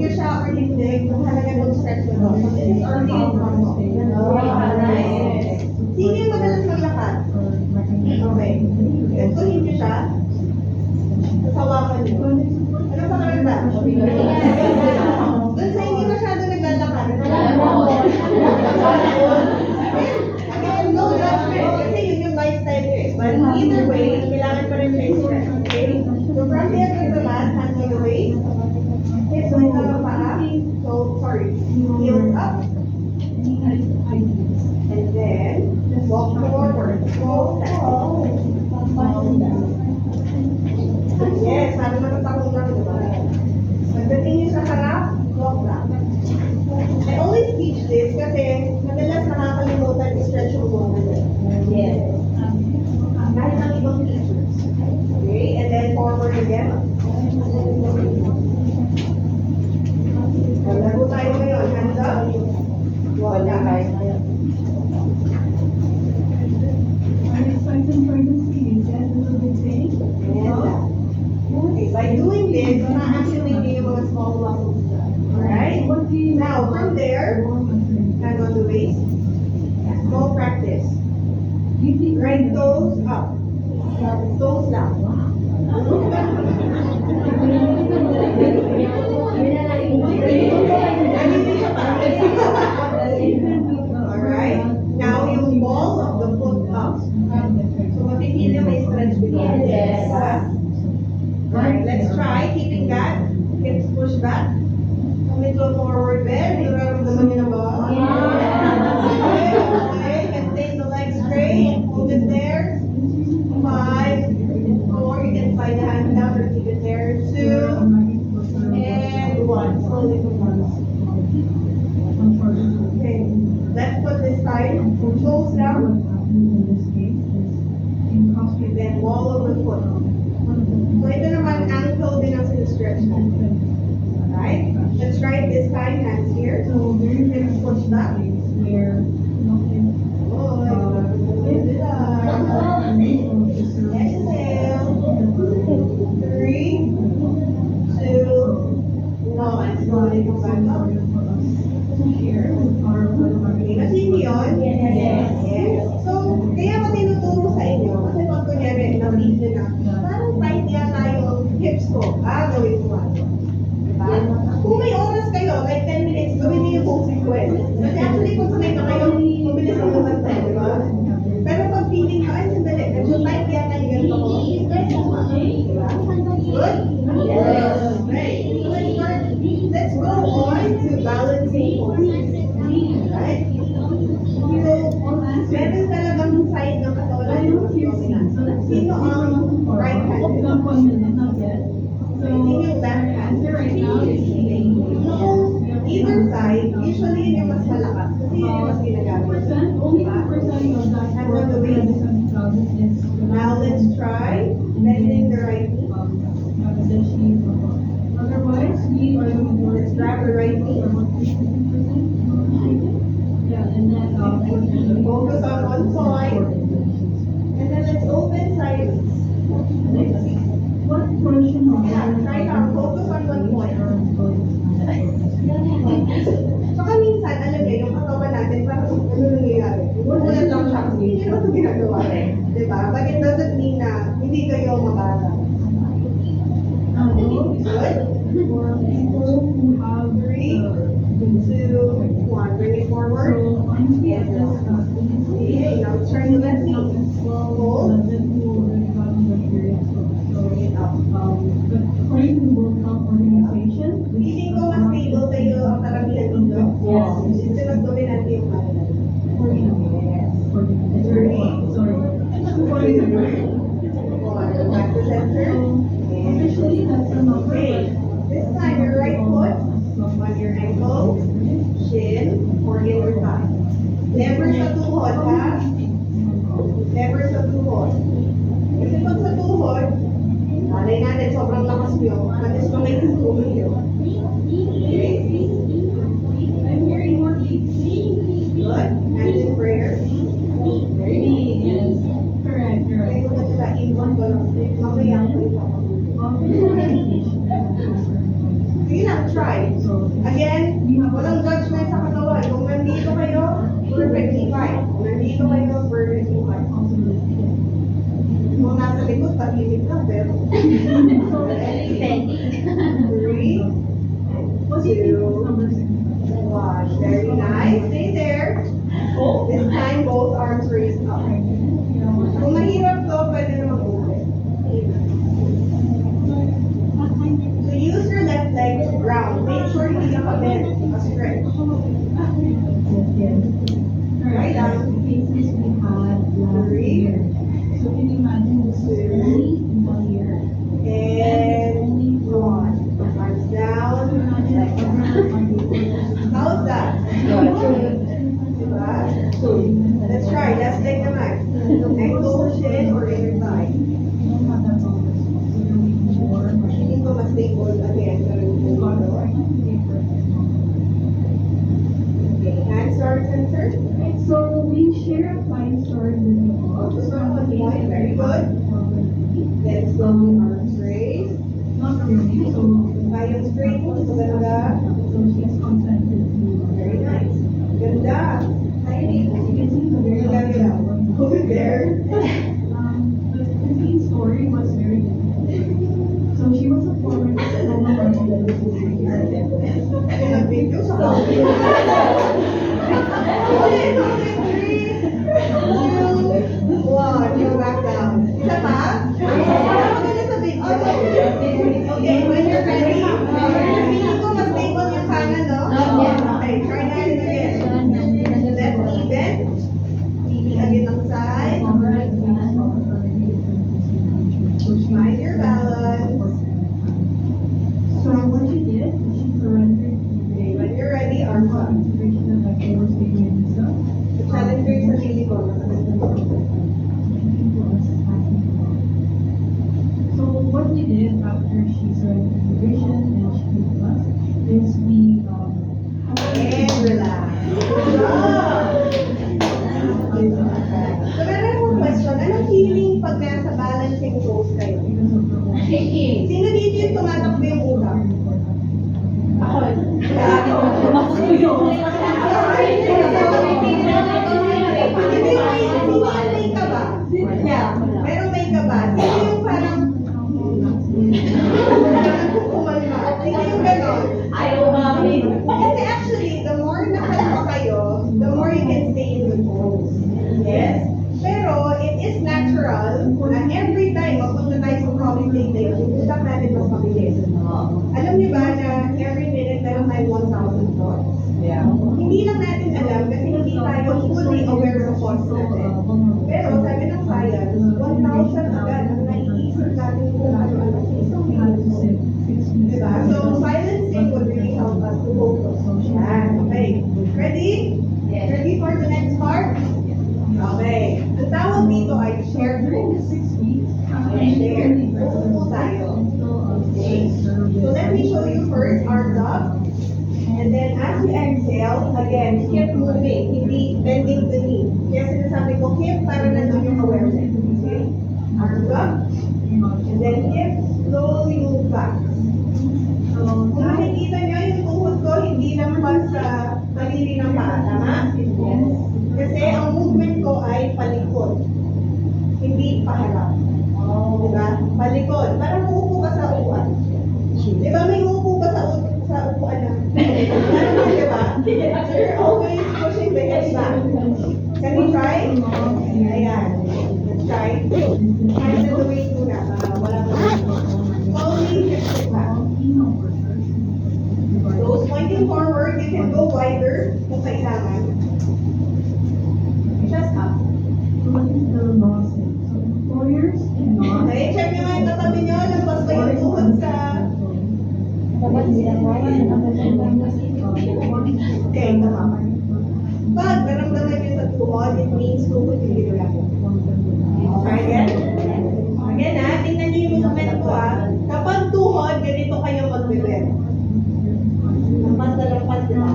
nyo siya or hindi, kung halaga ng stretch mo. So this is our main muscle. Sino yung madalas maglakad? Okay. Gantuhin nyo siya. Sasawakan nyo. Ano pa karanda? Doon sa hindi masyado naglalakad. Again, no judgment. Kasi yun yung lifestyle nyo eh. But either way, kailangan pa rin siya i-stretch. Okay? So from the end of the mat, hands on the waist. Hips like the paa. So, sorry. Heels up. And then, walk forward. Go yes, sabi matatakot lang, diba? Pagdating nyo sa harap, walk back. I always teach this kasi madalas nakakalimutan i-stretch yung lower leg. Yes. Kahit ang ibang teachers. Okay, and then forward again. Lago tayo ngayon. Hands up. Wala tayo ngayon. Okay, by doing this, na-activate nyo yung mga small muscles dyan. Alright? Now, from there, hand on the waist. Small practice. Right toes up. Toes down. Alright? Now, yung ball of the foot up. So, mapipili may stretch below. Yes. Alright, let's try keeping that. Hips push back. Little forward bend. Nararamdaman niyo na ba? Okay, and take the legs straight. Hold it there. 5, 4. You can slide the hands down or keep it there. 2, and 1. Slowly move on. Okay, left foot this time. Toes down. And then wall of the foot. So ito naman, ankle din ang sinistretch natin. Alright? Let's try it this time. Hands here. So hips push back. Exhale. 3, 2, 1. Slowly go back up. Here. Okay, kasi hindi yun? Yes. Yes. So, kaya ako tinuturo sa inyo, kasi pag kunyari, na-read nyo na, parang tight yata yung hips ko. Gawin ko ba? Diba? Kung may oras kayo, like 10 minutes, gawin niyo yung buong sequence. Kasi actually, kung sanay na kayo, mabilis ang lumantay, diba? Pero pag feeling ka, ay, sandali, medyo tight yata yung ganito ko. Diba? Good? Yes. Right. So let's go on to balancing poses. Right? So, meron talagang side ng katawan na sino ang right hand? So, sino yung left hand? Either side, usually yun yung mas malakas kasi yun yung mas ginagamit. Hand on the waist. Now, let's try bending the right knee. Let's grab the right knee. Focus on one side. And then let's open sideways. Yeah, try now. Focus on one point. Saka minsan, alam niyo, yung katawan natin, parang ano nangyayari? Umulan lang siya kasi hindi naman ito ginagawa. Diba? But it doesn't mean na hindi kayo mabasa. Good? 3, 2, Sige lang, try. Again, walang judgment sa katawan. Kung nandito kayo, perfectly fine. Kung nandito kayo, perfectly fine. Kung nasa likod, tahimik lang, pero... 3, 2, 1. Very nice. Stay there. This time, both arms raised up. Kung mahirap to, pwede na mag-open. So use your left leg to ground. Make sure hindi ka pa-bend. Stretch. Right down. 3, So can you imagine this is only 1 year? and 1. Arms down. How's that? Diba? Let's try. Left leg naman. Ankle, shin, or inner thigh. Hindi ko mas stable again. Pero hindi ko. Okay, hands are centered. So we share a fine story with you all. Very good. Then slowly arms raised. Not really, so Kayong straight mo. So ganda. she's consented to. Very nice. Ganda. Tiny. As you can see, the very Ganda. Over there. The main story was very different. So she was a former diploma partner. Nag-video sa kanya. Ulit. 3, 2, 1. Go back down. Isa pa? Maganda sa big. Okay, when you're ready. Feeling ko mas stable yung kanan, no? Okay, try natin again. Left knee bend. Knee again ang side. Mind your balance. So what she did, she surrendered Okay, when you're ready, arms up. Challenge ko yung sarili ko. So what we did after she surrendered the vision and she came to us is we And relax. Good job! So, meron akong question. Anong feeling pag nasa balancing pose kayo? because of her own Sino dito yung tumatakbo yung utak? Ako. Hindi may ka ba? Merong may ka ba? Sino yung parang kumalma? Sino yung ganon? Kasi actually, the more nakalma kayo, the more you can stay in the pose. Yes? Pero it is natural na every time mapunta tayo sa crawling state, yung utak natin mas mabilis. Alam niyo ba na every minute meron tayo 1,000 thoughts? Hindi lang natin alam kasi hindi tayo fully aware sa thoughts natin. Pero sabi ng science, 1,000 agad ang naiisip natin kung ano-ano sa isang minuto. Diba? So silencing would really help us to focus. Yan. Okay. Ready? Ready for the next part? Okay. Ang tawag dito ay shared during the pose. 6 weeks, Share. Uupo tayo. Okay. So let me show you first arms up. And then as you exhale, again, keep moving, hindi bending the knee. Kaya sinasabi ko, keep para nandun yung awareness. Okay? Arms up. And then keep slowly move back. So, kung makikita nyo yung tuhod ko, hindi lang pa sa daliri ng paa, tama? Kasi ang movement ko ay palikod. Hindi paharap. Diba? Palikod. Parang uupo ka sa upuan. Diba may uupo ka sa upuan na? Parang diba? So you're always pushing the hips back. Can we try? Ayan. Let's try. Hands in the waist muna. Wala pa. Slowly hips it back. Those pointing forward, you can go wider kung kailangan. Just up. Okay, check nyo nga yung katabi nyo. Lampas ba yung tuhod sa... Okay, tama. Pag naramdaman nyo sa tuhod, it means tuhod yung ginagawa. Try again. Again ha, tingnan nyo yung movement ko ha. Kapag tuhod, ganito kayo mag-bebend. Lampas na lampas na.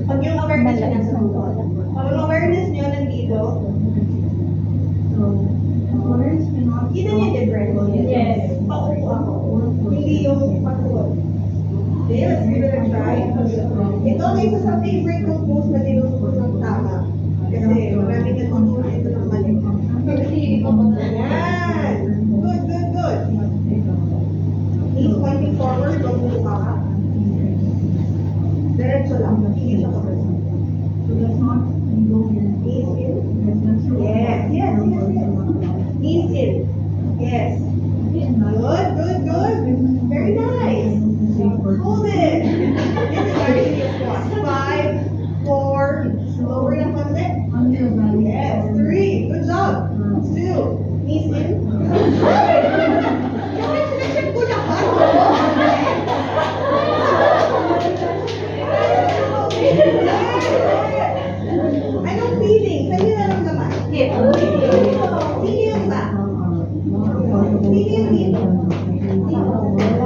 Pag yung awareness nyo nasa tuhod. Pag yung awareness nyo nandito, kita niyo yung difference? Yes. Paupo ako. Hindi yung patuhod. Okay, let's give it a try. Ito ang isa sa favorite kong post na tinuturo ng tama. Kasi maraming natuturo ito ng mali. Yan! Good, good, good. Knees pointing forward, huwag mo ka. Diretso lang, hindi siya kapag. So that's not go here. Knees in. That's your Yes, yes, yes, yes. Knees in. Yes. Good, good, good. Very nice. Hold it. This is actually a squat. 5, 4, lower yung konti. Yes, 3. Good job. 2. Knees in. Bakit sinecheck ko lahat? Anong feeling? Saan nyo naramdaman? Sino yung ba? Sino yung dito?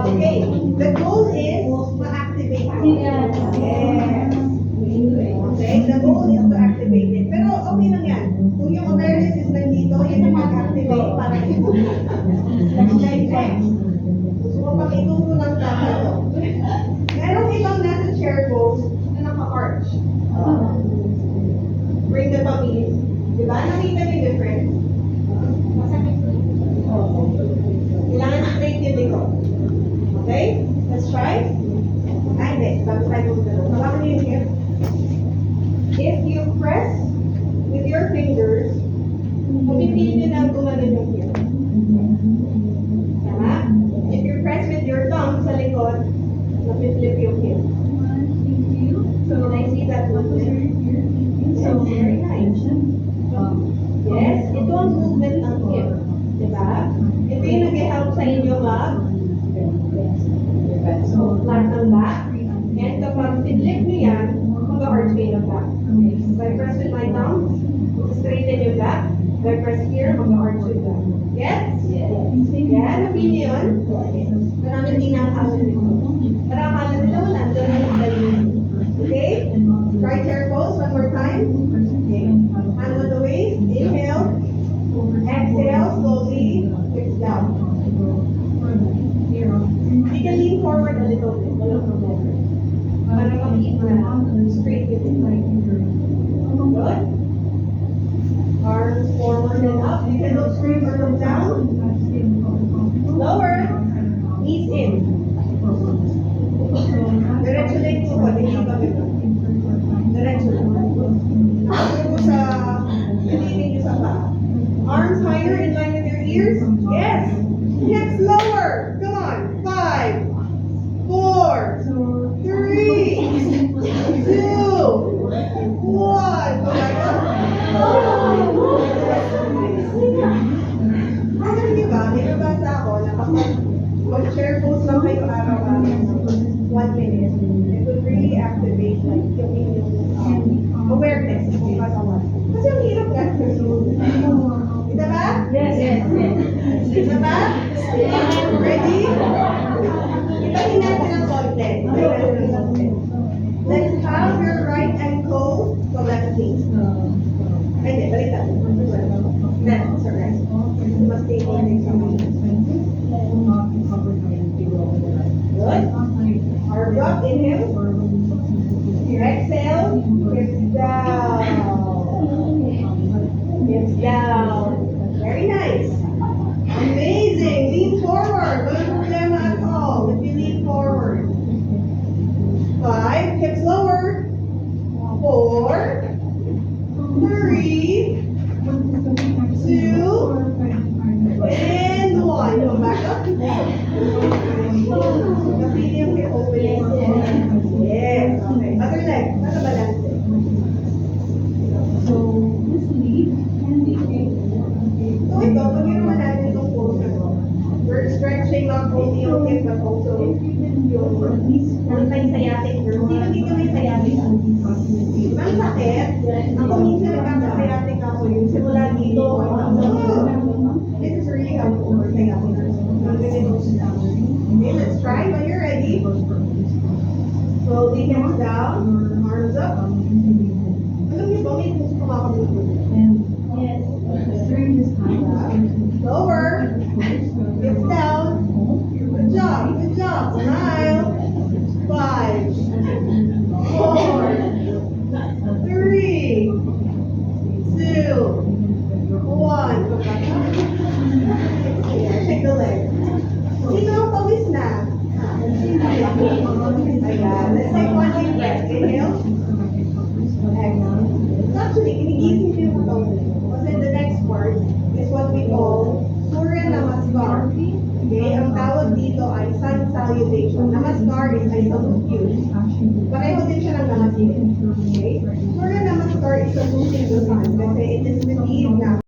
Okay. The goal is ma-activate it. Yes. Okay. The goal is to activate it. Pero okay lang yan. Kung yung awareness is nandito, yun yung mag-activate para ito. Next. Gusto ko pang ituro ng tama to. Merong ibang nasa chair pose na naka-arch. Bring the puppy in. Diba? Nakita niyo yung difference? Kailangan straight yung likod. Okay? Let's try. Ay, hindi. Bago tayo magdalo. Hawakan niyo yung hip. If you press with your fingers, pumipili niyo na gumanon yung hip. Tama? If you press with your thumb sa likod, napiflip yung hip. So, I see that movement. So, very nice. Yes, ito ang movement ng hip. Diba? Ito yung nag-help sa inyo mag so, flat ng back. And kapag pinlip nyo yan, mag-arch kayo ng back. If I press with my thumb, straighten yung back. If I press here, mag-arch yung back. Yes? Yes. Yan, napili yun. Maraming di nakakasal nito. Para akala nila wala, doon na yung galing. Okay? Try chair pose one more time. Okay. Hand on the waist. Inhale. Exhale slowly. Lift down. You can lean forward a little bit. Walang problem. Para makita na straight with it. Good. Arms forward and up. You can look straight or look down. Lower. Knees in. Diretso lang yung po. Hindi ba gano'n? Diretso lang. Ako sa piliin nyo sa paa. Arms higher in line with your ears. Yes. Hips lower. Come on. 5, 4, 3, 2, 1. Oh my God. Alam niyo ba, may nabasa ako na kapag mag-chair pose lang kayo araw-araw, 1 minute, it would really activate like yung inyong awareness kung kasawa. Kasi ang hirap kasi. Ito ba? Yes, yes, yes. Ito ba? Ready? Ipahin natin ang konti. Let's have your right ankle to left knee. Ay, hindi, balik natin. Left, sorry. Mas take on yung samay. Good. Arms up, inhale. Exhale. Hips down. Hips down. Very nice. Amazing. Lean forward. Walang problema at all. If you lean forward. 5. Hips lower. 4. 3. 2. And 1. Go back up. Napili yung hip opening. Yes. Okay. Other leg. Para balance. So this lead can be So ito, pag ginawa natin itong pose na to, we're stretching not only yung hip but also yung may sciatic nerve. Sino dito may sciatic? Ang sakit. Ako minsan nagkaka-sciatic ako yun. Simula dito. This is really helpful for sciatic nerve. Okay, let's try. When you're ready, slowly hands down, arms up. Alam niyo ba, may puso kumakabuto. yes. During this time, Lower. Hips down. Good job. Good job. Smile. 5, 4, 3, 2, 1. Check the leg. Sino ang pawis na? Ayan. Let's take one deep breath. Inhale. Exhale. Actually, kinigising ko yung katawan. Kasi the next part is what we call Surya Namaskar. Okay? Ang tawag dito ay sun salutation. Namaskar is I salute you. Pareho din siya ng namaste. Okay? Surya Namaskar is saluting the sun.